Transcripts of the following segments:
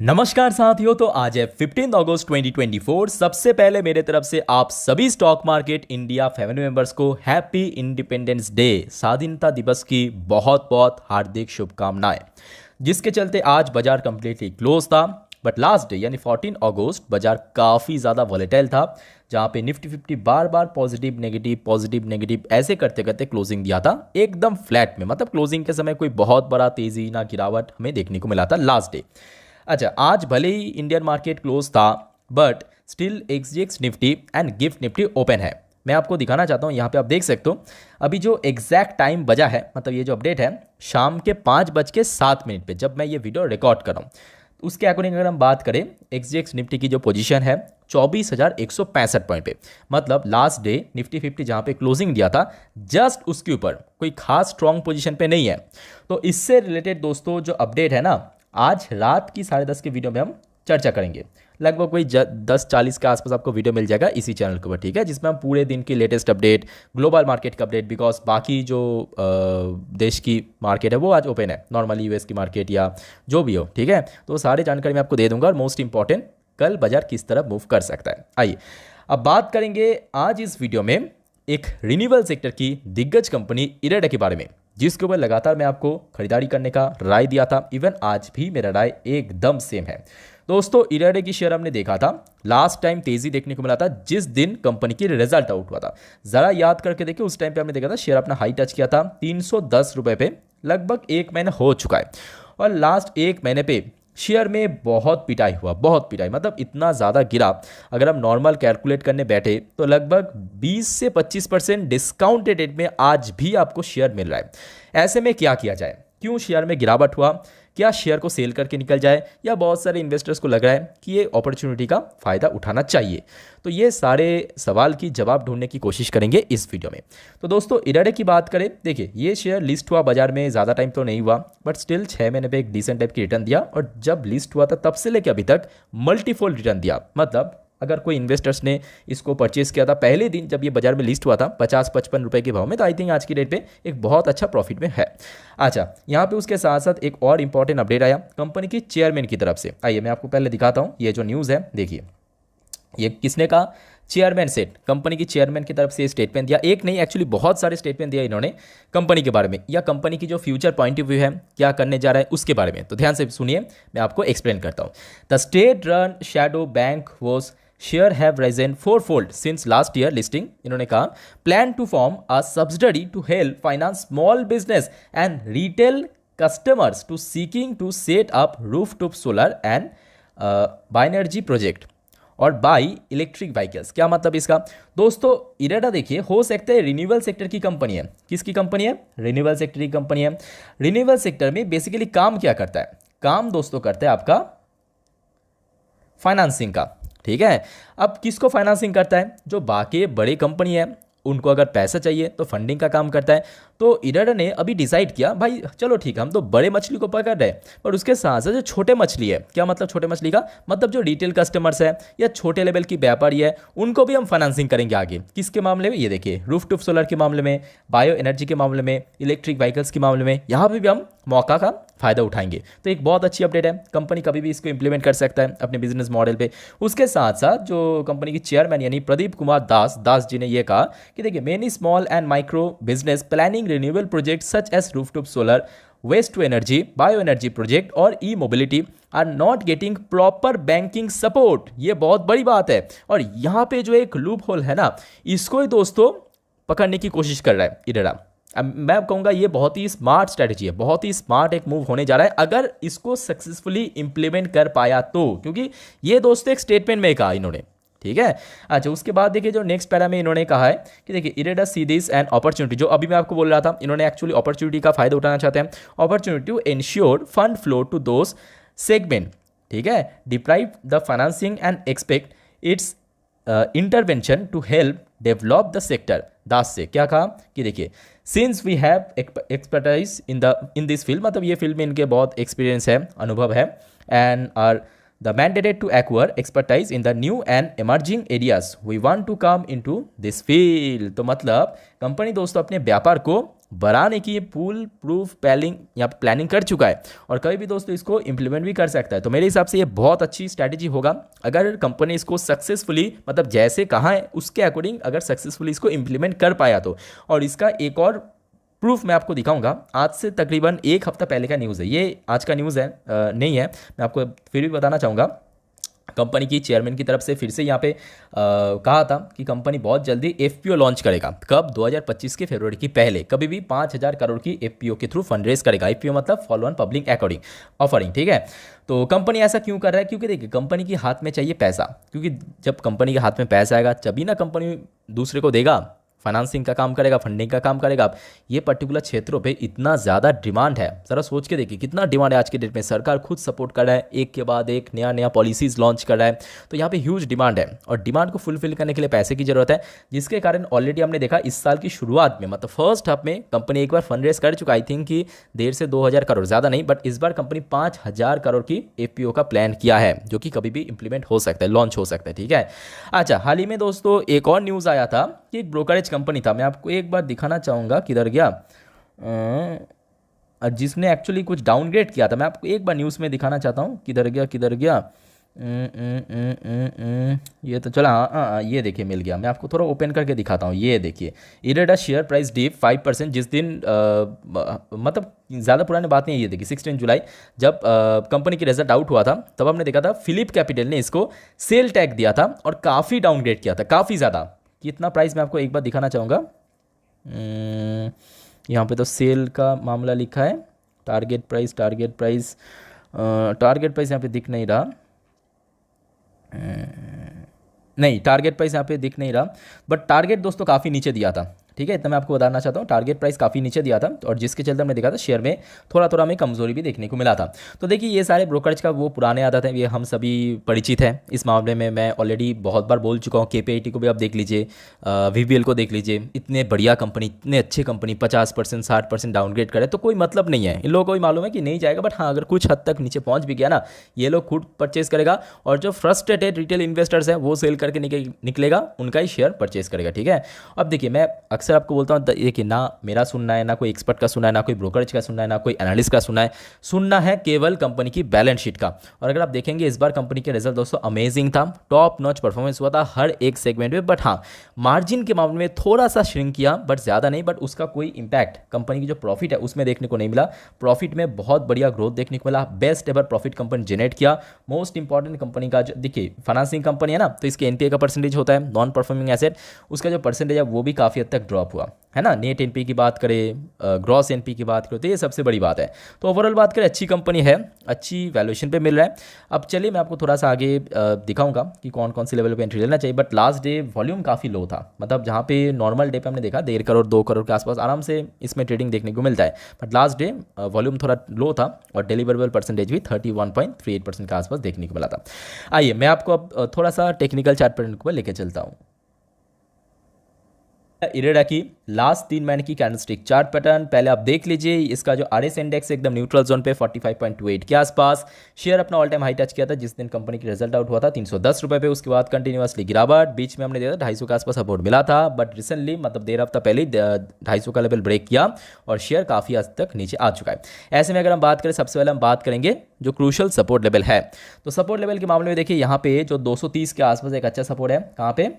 नमस्कार साथियों। तो आज है 15 अगस्त 2024। सबसे पहले मेरे तरफ से आप सभी stock market India family members को हैप्पी इंडिपेंडेंस डे, स्वाधीनता दिवस की बहुत बहुत हार्दिक शुभकामनाएं। जिसके चलते आज बाजार कंप्लीटली क्लोज था, बट लास्ट डे यानी 14 अगस्त बाजार काफ़ी ज़्यादा वॉलेटाइल था, जहाँ पे निफ्टी 50 बार बार पॉजिटिव नेगेटिव ऐसे करते करते क्लोजिंग दिया था एकदम फ्लैट में। मतलब क्लोजिंग के समय कोई बहुत बड़ा तेज़ी ना गिरावट हमें देखने को मिला था लास्ट डे। अच्छा, आज भले ही इंडियन मार्केट क्लोज था, but still SGX Nifty and GIFT Nifty open है। मैं आपको दिखाना चाहता हूँ, यहाँ पे आप देख सकते हो अभी जो एग्जैक्ट टाइम बजा है, मतलब ये जो अपडेट है शाम के 5:07 पे जब मैं ये वीडियो रिकॉर्ड कर रहा हूँ। उसके अकॉर्डिंग अगर हम बात करें, एक्सजीएक्स निफ्टी की जो पोजीशन है 24,165 पॉइंट पे, मतलब लास्ट डे निफ्टी 50 जहाँ पे क्लोजिंग दिया था जस्ट उसके ऊपर, कोई खास स्ट्रॉन्ग पोजीशन पे नहीं है। तो इससे रिलेटेड दोस्तों जो अपडेट है ना, आज रात की 10:30 के वीडियो में हम चर्चा करेंगे। लगभग कोई 10:40 के आसपास आपको वीडियो मिल जाएगा इसी चैनल के ऊपर, ठीक है, जिसमें हम पूरे दिन की लेटेस्ट अपडेट, ग्लोबल मार्केट का अपडेट, बिकॉज बाकी जो देश की मार्केट है वो आज ओपन है, नॉर्मली यूएस की मार्केट या जो भी हो, ठीक है, तो सारी जानकारी मैं आपको दे दूंगा। और मोस्ट इंपॉर्टेंट, कल बाजार किस तरह मूव कर सकता है। आइए अब बात करेंगे आज इस वीडियो में एक रिन्यूएबल सेक्टर की दिग्गज कंपनी इरेडा के बारे में, जिसके ऊपर लगातार मैं आपको खरीदारी करने का राय दिया था। इवन आज भी मेरा राय एकदम सेम है दोस्तों। इरेडा की शेयर हमने देखा था लास्ट टाइम तेजी देखने को मिला था जिस दिन कंपनी की रिजल्ट आउट हुआ था। जरा याद करके देखिए, उस टाइम पे हमने देखा था शेयर अपना हाई टच किया था 310 रुपए पे। लगभग एक महीना हो चुका है और लास्ट एक महीने पे शेयर में बहुत पिटाई हुआ, बहुत पिटाई, मतलब इतना ज़्यादा गिरा। अगर हम नॉर्मल कैलकुलेट करने बैठे तो लगभग 20 से 25% डिस्काउंटेड रेट में आज भी आपको शेयर मिल रहा है। ऐसे में क्या किया जाए, क्यों शेयर में गिरावट हुआ, क्या शेयर को सेल करके निकल जाए, या बहुत सारे इन्वेस्टर्स को लग रहा है कि ये अपॉर्चुनिटी का फ़ायदा उठाना चाहिए। तो ये सारे सवाल की जवाब ढूंढने की कोशिश करेंगे इस वीडियो में। तो दोस्तों इरेडा की बात करें, देखिए ये शेयर लिस्ट हुआ बाजार में, ज़्यादा टाइम तो नहीं हुआ, बट स्टिल 6 महीने पे एक डिसेंट टाइप की रिटर्न दिया। और जब लिस्ट हुआ था तब से लेकर अभी तक मल्टीफोल्ड रिटर्न दिया। मतलब अगर कोई इन्वेस्टर्स ने इसको परचेस किया था पहले दिन जब ये बाजार में लिस्ट हुआ था 50-55 रुपए के भाव में, तो आई थिंक आज की डेट पे एक बहुत अच्छा प्रॉफिट में है। अच्छा, यहाँ पे उसके साथ साथ एक और इंपॉर्टेंट अपडेट आया कंपनी की चेयरमैन की तरफ से। आइए मैं आपको पहले दिखाता हूँ ये जो न्यूज़ है। देखिए ये किसने कहा, चेयरमैन सेट, कंपनी की चेयरमैन की तरफ से स्टेटमेंट दिया। एक नहीं, एक्चुअली बहुत सारे स्टेटमेंट दिया इन्होंने कंपनी के बारे में, या कंपनी की जो फ्यूचर पॉइंट ऑफ व्यू है, क्या करने जा रहा है उसके बारे में। तो ध्यान से सुनिए, मैं आपको एक्सप्लेन करता हूँ। The state run shadow bank was share have risen fourfold since last year listing. इन्होंने कहा plan to form a subsidiary to help finance small business and retail customers to seeking to set up rooftop solar and bioenergy project और buy electric vehicles. क्या मतलब इसका दोस्तों, इरेडा देखिए हो सकता है रिन्यूएबल सेक्टर की कंपनी है। किसकी कंपनी है? रिन्यूएबल सेक्टर की कंपनी है। रिन्यूएबल सेक्टर में बेसिकली काम क्या करता है? काम दोस्तों करता है आपका फाइनेंसिंग का, ठीक है। अब किसको फाइनेंसिंग करता है? जो बाकी बड़ी कंपनी है उनको अगर पैसा चाहिए तो फंडिंग का काम करता है। तो इरेडा ने अभी डिसाइड किया, भाई चलो ठीक है, हम तो बड़े मछली को पकड़ रहे हैं, पर उसके साथ साथ जो छोटे मछली है, क्या मतलब छोटे मछली का मतलब जो रिटेल कस्टमर्स है या छोटे लेवल की व्यापारी है, उनको भी हम फाइनेंसिंग करेंगे आगे। किसके मामले में? ये देखिए रूफटॉप सोलर के मामले में, बायो एनर्जी के मामले में, इलेक्ट्रिक व्हीकल्स के मामले में, यहाँ पर भी हम मौका का फायदा उठाएंगे। तो एक बहुत अच्छी अपडेट है, कंपनी कभी भी इसको इंप्लीमेंट कर सकता है अपने बिजनेस मॉडल पे। उसके साथ साथ जो कंपनी की चेयरमैन यानी प्रदीप कुमार दास जी ने यह कहा कि देखिए many small and micro business planning renewable project such as rooftop solar, waste to energy, bio energy project और e mobility are not getting proper banking support. ये बहुत बड़ी बात है। और यहाँ पे जो एक लूप होल है ना, इसको ही दोस्तों पकड़ने की कोशिश कर रहा है इरेडा। अब मैं कहूँगा ये बहुत ही स्मार्ट स्ट्रैटेजी है, बहुत ही स्मार्ट एक मूव होने जा रहा है अगर इसको सक्सेसफुली इंप्लीमेंट कर पाया तो, क्योंकि ये दोस्तों एक स्टेटमेंट में कहा इन्होंने, ठीक है। अच्छा, उसके बाद देखिए जो नेक्स्ट पैरा में इन्होंने कहा है कि देखिए IREDA see this an opportunity, जो अभी मैं आपको बोल रहा था, इन्होंने एक्चुअली अपॉर्चुनिटी का फायदा उठाना चाहते हैं। Opportunity to ensure fund flow to those segment, ठीक है, deprive the financing and expect its intervention to help develop the sector. Das से क्या कहा कि देखिए since we have expertise in this field, मतलब ये फील्ड में इनके बहुत एक्सपीरियंस है, अनुभव है, and are the mandated to acquire expertise in the new and emerging areas we want to come into this field. तो मतलब कंपनी दोस्तों अपने व्यापार को बढ़ाने की ये फुल प्रूफ प्लानिंग कर चुका है और कभी भी दोस्तों इसको इम्प्लीमेंट भी कर सकता है। तो मेरे हिसाब से ये बहुत अच्छी स्ट्रैटेजी होगा अगर कंपनी इसको सक्सेसफुली, मतलब जैसे कहा है उसके अकॉर्डिंग अगर सक्सेसफुली इसको इम्प्लीमेंट कर पाया तो। और इसका एक और प्रूफ मैं आपको दिखाऊंगा, आज से तकरीबन एक हफ्ता पहले का न्यूज़ है, ये आज का न्यूज़ है नहीं है, मैं आपको फिर भी बताना चाहूँगा। कंपनी की चेयरमैन की तरफ से फिर से यहाँ पे कहा था कि कंपनी बहुत जल्दी एफपीओ लॉन्च करेगा। कब? 2025 के फरवरी की पहले कभी भी 5,000 करोड़ की एफपीओ के थ्रू फंड रेज करेगा। एफपीओ मतलब follow on public according offering, ठीक है। तो कंपनी ऐसा क्यों कर रहा है? क्योंकि देखिए कंपनी के हाथ में चाहिए पैसा, क्योंकि जब कंपनी के हाथ में पैसा आएगा तभी ना कंपनी दूसरे को देगा, फाइनेंसिंग का काम करेगा, फंडिंग का काम करेगा। अब ये पर्टिकुलर क्षेत्रों पे इतना ज़्यादा डिमांड है, ज़रा सोच के देखिए कितना डिमांड है आज के डेट में। सरकार खुद सपोर्ट कर रहा है, एक के बाद एक नया नया पॉलिसीज़ लॉन्च कर रहा है, तो यहाँ पे ह्यूज डिमांड है और डिमांड को फुलफिल करने के लिए पैसे की जरूरत है, जिसके कारण ऑलरेडी हमने देखा इस साल की शुरुआत में, मतलब फर्स्ट हाफ में कंपनी एक बार फंड रेज कर चुका। आई थिंक कि 1,500 से 2,000 करोड़, ज़्यादा नहीं, बट इस बार कंपनी 5,000 करोड़ की एफपीओ का प्लान किया है, जो कि कभी भी इंप्लीमेंट हो सकता है, लॉन्च हो सकता है, ठीक है। अच्छा, हाल ही में दोस्तों एक और न्यूज़ आया था कि एक ब्रोकरेज कंपनी था, मैं आपको एक बार दिखाना चाहूँगा किधर गया, जिसने एक्चुअली कुछ डाउनग्रेड किया था। मैं आपको एक बार न्यूज़ में दिखाना चाहता हूँ, किधर गया किधर गया। ये तो चला, हाँ ये देखिए मिल गया। मैं आपको थोड़ा ओपन करके दिखाता हूँ। ये देखिए इरेडा शेयर प्राइस डिप 5% जिस दिन मतलब ज़्यादा पुरानी बात नहीं है। ये देखिए 16 जुलाई जब कंपनी की रिजल्ट आउट हुआ था तब हमने देखा था फिलिप कैपिटल ने इसको सेल टैग दिया था और काफ़ी डाउनग्रेड किया था, काफ़ी ज़्यादा। कितना प्राइस मैं आपको एक बार दिखाना चाहूँगा। यहाँ पे तो सेल का मामला लिखा है, टारगेट प्राइस यहाँ पे दिख नहीं रहा, नहीं टारगेट प्राइस यहाँ पे दिख नहीं रहा, बट टारगेट दोस्तों काफ़ी नीचे दिया था, ठीक है। इतना मैं आपको बताना चाहता हूँ, टारगेट प्राइस काफ़ी नीचे दिया था और जिसके चलते हमने देखा था शेयर में थोड़ा थोड़ा हमें कमजोरी भी देखने को मिला था। तो देखिए ये सारे ब्रोकरेज का वो पुराने आदत है, ये हम सभी परिचित हैं। इस मामले में मैं ऑलरेडी बहुत बार बोल चुका हूँ। केपीआईटी को भी आप देख लीजिए, वीबीएल को देख लीजिए, इतने बढ़िया कंपनी, इतने अच्छे कंपनी 50% 60% डाउनग्रेड करे तो कोई मतलब नहीं है। इन लोगों को भी मालूम है कि नहीं जाएगा, बट हाँ अगर कुछ हद तक नीचे पहुँच भी गया ना, ये लोग खुद परचेज करेगा और जो फ्रस्ट्रेटेड रिटेल इन्वेस्टर्स हैं वो सेल करके निकलेगा, उनका ही शेयर परचेज करेगा, ठीक है। अब देखिए मैं अक्सर आपको बोलता हूँ कि ना मेरा सुनना है, ना कोई एक्सपर्ट का सुनना है, ना कोई ब्रोकरेज का सुनना है, ना कोई एनालिस्ट का सुनना है केवल कंपनी की बैलेंस शीट का। और अगर आप देखेंगे इस बार कंपनी के रिजल्ट दोस्तों अमेजिंग था, टॉप नॉच परफॉर्मेंस हुआ था हर एक सेगमेंट में। बट हाँ मार्जिन के मामले में थोड़ा सा श्रिंक किया, बट ज़्यादा नहीं, बट उसका कोई इंपैक्ट कंपनी की जो प्रॉफिट है उसमें देखने को नहीं मिला। प्रॉफिट में बहुत बढ़िया ग्रोथ देखने को मिला, best ever profit company generate किया। मोस्ट इंपॉर्टेंट कंपनी का जो देखिए फाइनेंसिंग कंपनी है ना, तो इसके एनपीए का परसेंटेज होता है, नॉन परफॉर्मिंग एसेट, उसका जो परसेंटेज है वो भी काफ़ी हद तक ड्रॉप हुआ है ना। नेट एनपी की बात करें, ग्रॉस एनपी की बात करें, तो ये सबसे बड़ी बात है। तो ओवरऑल बात करें अच्छी कंपनी है, अच्छी वैल्यूएशन पे मिल रहा है। अब चलिए मैं आपको थोड़ा सा आगे दिखाऊंगा कि कौन कौन से लेवल पे एंट्री लेना चाहिए। बट लास्ट डे वॉल्यूम काफ़ी लो था, मतलब जहाँ पे नॉर्मल डे पे हमने देखा 1.5 करोड़ 2 करोड़ के आसपास आराम से इसमें ट्रेडिंग देखने को मिलता है, बट लास्ट डे वॉल्यूम थोड़ा लो था और डिलीवरेबल परसेंटेज भी 31.38% के आसपास देखने को मिला था। आइए मैं आपको अब थोड़ा सा टेक्निकल चार्ट पैटर्न को लेकर चलता हूँ। इरेडा की लास्ट 3 महीने की कैंडलस्टिक चार्ट पैटर्न पहले आप देख लीजिए। इसका जो आरएस इंडेक्स एकदम न्यूट्रल जोन पे 45.28 के आसपास, शेयर अपना ऑल टाइम हाई टच किया था जिस दिन कंपनी की रिजल्ट आउट हुआ था 310 रुपये पे। उसके बाद कंटिन्यूसली गिरावट, बीच में हमने देखा 250 के आसपास सपोर्ट मिला था, बट रिसेंटली मतलब 1.5 हफ्ता पहले 250 का लेवल ब्रेक किया और शेयर काफ़ी हद तक नीचे आ चुका है। ऐसे में अगर हम बात करें, सबसे पहले हम बात करेंगे जो क्रूशल सपोर्ट लेवल है। तो सपोर्ट लेवल के मामले में देखिए यहाँ पे जो 230 के आसपास एक अच्छा सपोर्ट है। कहाँ पे?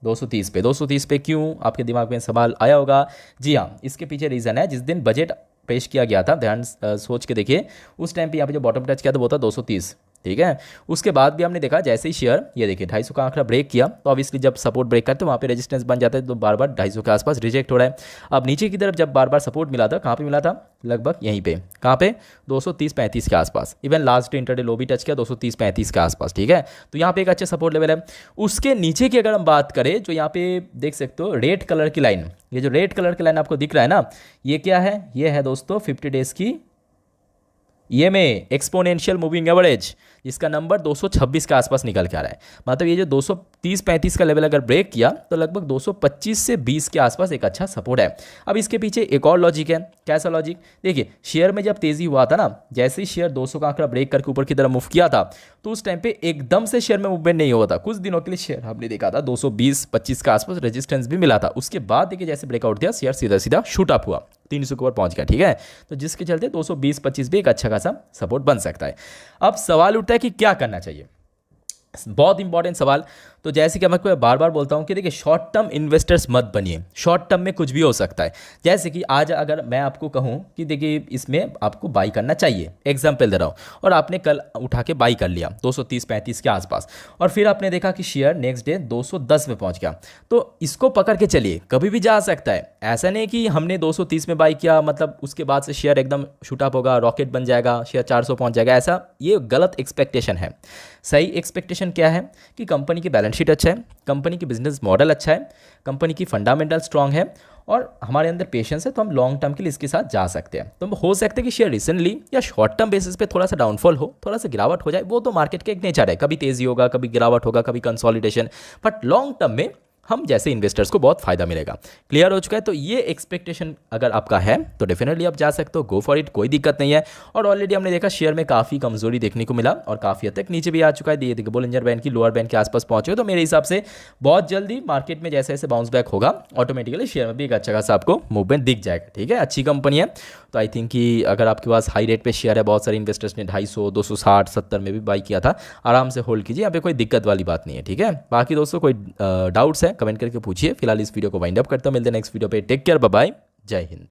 230 पे क्यों आपके दिमाग में सवाल आया होगा? जी हाँ, इसके पीछे रीज़न है, जिस दिन बजट पेश किया गया था, ध्यान सोच के देखिए, उस टाइम पे यहाँ पे जो बॉटम टच किया था वो था 230, ठीक है। उसके बाद भी हमने देखा जैसे ही शेयर ये देखिए 250 का आंकड़ा ब्रेक किया, तो ऑब्वियसली जब सपोर्ट ब्रेक करते वहाँ पे रेजिस्टेंस बन जाता है, तो बार बार 250 के आसपास रिजेक्ट हो रहा है। अब नीचे की तरफ जब बार बार सपोर्ट मिला था, कहाँ पे मिला था? लगभग यहीं पे, कहाँ पे? 230-35 के आसपास। इवन लास्ट इंटरडे लो भी टच किया 230-35 के आसपास, ठीक है। तो यहाँ पे एक अच्छा सपोर्ट लेवल है। उसके नीचे की अगर हम बात करें, जो यहाँ पे देख सकते हो रेड कलर की लाइन, ये जो रेड कलर की लाइन आपको दिख रहा है ना, ये क्या है? ये है दोस्तों 50 डेज की EMA एक्सपोनेंशियल मूविंग एवरेज, जिसका नंबर 226 के आसपास निकल के आ रहा है। मतलब ये जो 230-35 का लेवल अगर ब्रेक किया तो लगभग 225 से 20 के आसपास एक अच्छा सपोर्ट है। अब इसके पीछे एक और लॉजिक है। कैसा लॉजिक? देखिए शेयर में जब तेजी हुआ था ना, जैसे ही शेयर 200 का आंकड़ा ब्रेक करके ऊपर की तरफ मूव किया था, तो उस टाइम पे एकदम से शेयर में मूवमेंट नहीं हुआ था, कुछ दिनों के लिए शेयर हमने देखा था 220-25 के आसपास रेजिस्टेंस भी मिला था। उसके बाद देखिए जैसे ब्रेकआउट दिया शेयर सीधा सीधा शूट अप हुआ, 300 के ऊपर पहुंच गया, ठीक है। तो जिसके चलते 220-25 भी एक अच्छा खासा सपोर्ट बन सकता है। अब सवाल उठता है कि क्या करना चाहिए, बहुत इंपॉर्टेंट सवाल। तो जैसे कि मैं आपको बार बार बोलता हूँ कि देखिए शॉर्ट टर्म इन्वेस्टर्स मत बनिए, शॉर्ट टर्म में कुछ भी हो सकता है। जैसे कि आज अगर मैं आपको कहूँ कि देखिए इसमें आपको बाई करना चाहिए, एग्जांपल दे रहा हूँ, और आपने कल उठा के बाई कर लिया 230-35 के आसपास, और फिर आपने देखा कि शेयर नेक्स्ट डे 210 में पहुँच गया, तो इसको पकड़ के चलिए, कभी भी जा सकता है। ऐसा नहीं कि हमने 230 में बाई किया मतलब उसके बाद से शेयर एकदम शूटअप होगा, रॉकेट बन जाएगा, शेयर 400 पहुँच जाएगा, ऐसा ये गलत एक्सपेक्टेशन है। सही एक्सपेक्टेशन क्या है कि कंपनी की बैलेंस शीट अच्छा है, कंपनी की बिजनेस मॉडल अच्छा है, कंपनी की फंडामेंटल स्ट्रांग है, और हमारे अंदर पेशेंस है, तो हम लॉन्ग टर्म के लिए इसके साथ जा सकते हैं। तो हो सकता है कि शेयर रिसेंटली या शॉर्ट टर्म बेसिस पे थोड़ा सा डाउनफॉल हो, थोड़ा सा गिरावट हो जाए, वो तो मार्केट का एक नेचर है, कभी तेजी होगा, कभी गिरावट होगा, कभी कंसोलिडेशन, बट लॉन्ग टर्म में हम जैसे इन्वेस्टर्स को बहुत फायदा मिलेगा। क्लियर हो चुका है? तो ये एक्सपेक्टेशन अगर आपका है तो डेफिनेटली आप जा सकते हो, गो फॉर इट, कोई दिक्कत नहीं है। और ऑलरेडी हमने देखा शेयर में काफ़ी कमजोरी देखने को मिला और काफ़ी हद तक नीचे भी आ चुका है। ये देखिए बोलिंजर बैंड की लोअर बैंड के आसपास पहुंचे हो, तो मेरे हिसाब से बहुत जल्दी मार्केट में जैसे जैसे बाउंस बैक होगा ऑटोमेटिकली शेयर में भी एक अच्छा खासा आपको मूवमेंट दिख जाएगा, ठीक है। अच्छी कंपनी है, तो आई थिंक कि अगर आपके पास हाई रेट पे शेयर है, बहुत सारे इन्वेस्टर्स ने 250, 260, 70 में भी बाई किया था, आराम से होल्ड कीजिए, यहाँ पे कोई दिक्कत वाली बात नहीं है, ठीक है। बाकी दोस्तों कोई डाउट्स है कमेंट करके पूछिए। फिलहाल इस वीडियो को वाइंड अप करता हूं, मिलते हैं नेक्स्ट वीडियो पे। टेक केयर, बाय बाय, जय हिंद।